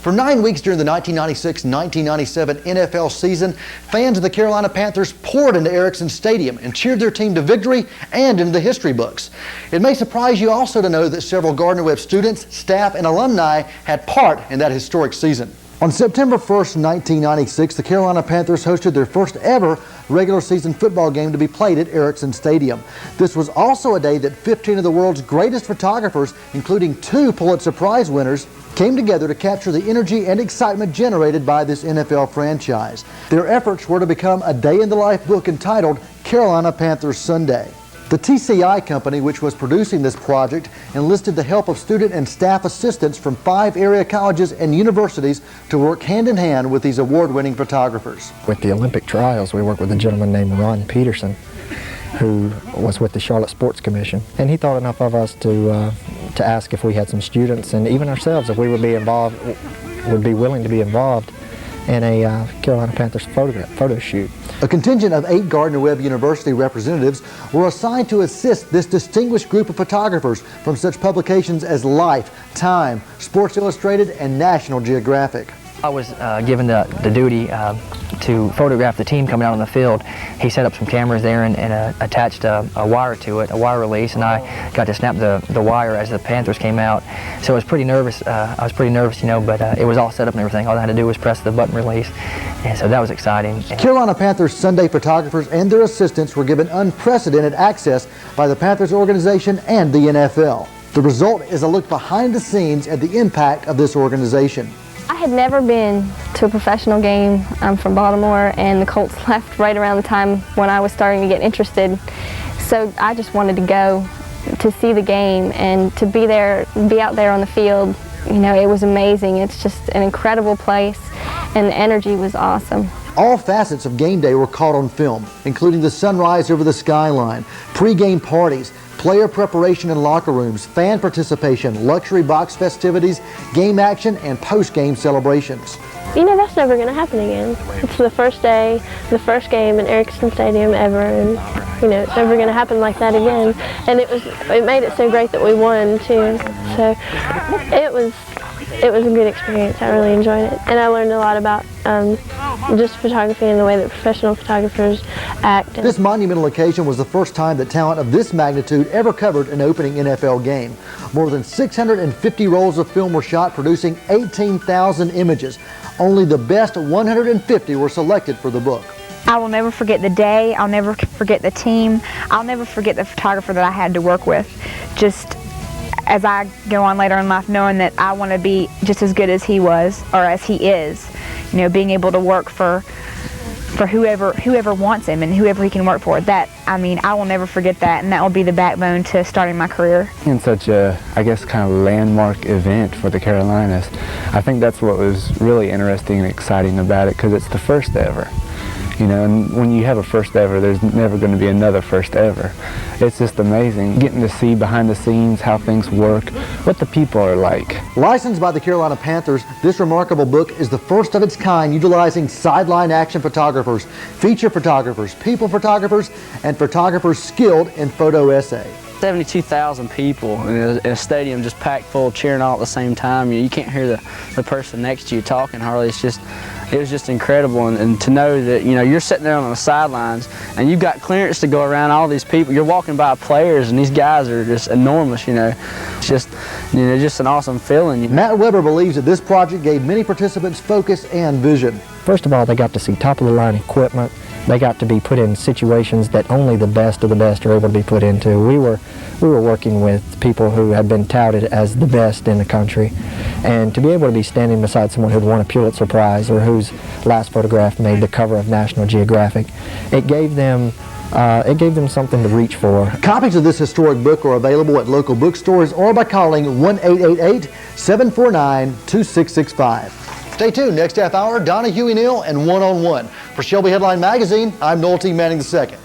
For 9 weeks during the 1996-1997 NFL season, fans of the Carolina Panthers poured into Erickson Stadium and cheered their team to victory and into the history books. It may surprise you also to know that several Gardner-Webb students, staff, and alumni had part in that historic season. On September 1st, 1996, the Carolina Panthers hosted their first ever regular season football game to be played at Erickson Stadium. This was also a day that 15 of the world's greatest photographers, including 2 Pulitzer Prize winners, came together to capture the energy and excitement generated by this NFL franchise. Their efforts were to become a day-in-the-life book entitled Carolina Panthers Sunday. The TCI company, which was producing this project, enlisted the help of student and staff assistants from 5 area colleges and universities to work hand-in-hand with these award-winning photographers. With the Olympic trials, we worked with a gentleman named Ron Peterson, who was with the Charlotte Sports Commission, and he thought enough of us to ask if we had some students and even ourselves if we would be willing to be involved in a Carolina Panthers photo shoot. A contingent of 8 Gardner-Webb University representatives were assigned to assist this distinguished group of photographers from such publications as Life, Time, Sports Illustrated, and National Geographic. I was given the duty to photograph the team coming out on the field. He set up some cameras there and attached a wire to it, a wire release, and I got to snap the wire as the Panthers came out. So I was pretty nervous. You know, but it was all set up and everything. All I had to do was press the button release, and so that was exciting. Carolina Panthers Sunday photographers and their assistants were given unprecedented access by the Panthers organization and the NFL. The result is a look behind the scenes at the impact of this organization. I had never been to a professional game. I'm from Baltimore, and the Colts left right around the time when I was starting to get interested. So I just wanted to go to see the game and to be out there on the field. You know, it was amazing. It's just an incredible place, and the energy was awesome. All facets of game day were caught on film, including the sunrise over the skyline, pre-game parties, player preparation in locker rooms, fan participation, luxury box festivities, game action, and post-game celebrations. You know, that's never going to happen again. It's the first day, the first game in Erickson Stadium ever, and you know, it's never going to happen like that again. And it made it so great that we won too. So it was a good experience. I really enjoyed it, and I learned a lot about just photography and the way that professional photographers act. This monumental occasion was the first time that talent of this magnitude ever covered an opening NFL game. More than 650 rolls of film were shot, producing 18,000 images. Only the best 150 were selected for the book. I will never forget the day. I'll never forget the team. I'll never forget the photographer that I had to work with. Just as I go on later in life, knowing that I want to be just as good as he was, or as he is, you know, being able to work for whoever wants him and whoever he can work for. That, I mean, I will never forget that, and that will be the backbone to starting my career. In such a, I guess, kind of landmark event for the Carolinas, I think that's what was really interesting and exciting about it, because it's the first ever. You know, and when you have a first ever, there's never going to be another first ever. It's just amazing getting to see behind the scenes how things work, what the people are like. Licensed by the Carolina Panthers, this remarkable book is the first of its kind, utilizing sideline action photographers, feature photographers, people photographers, and photographers skilled in photo essay. 72,000 people in a stadium just packed full, cheering all at the same time. You can't hear the person next to you talking hardly. It was just incredible, and to know that, you know, you're sitting there on the sidelines and you've got clearance to go around all these people. You're walking by players, and these guys are just enormous. You know, it's just, you know, just an awesome feeling. Matt Weber believes that this project gave many participants focus and vision. First of all, they got to see top-of-the-line equipment. They got to be put in situations that only the best of the best are able to be put into. We were working with people who had been touted as the best in the country, and to be able to be standing beside someone who'd won a Pulitzer Prize or whose last photograph made the cover of National Geographic, it gave them something to reach for. Copies of this historic book are available at local bookstores or by calling 1-888-749-2665. Stay tuned. Next half hour, Donna Huey Neal and One on One. For Shelby Headline Magazine, I'm Noel T. Manning II.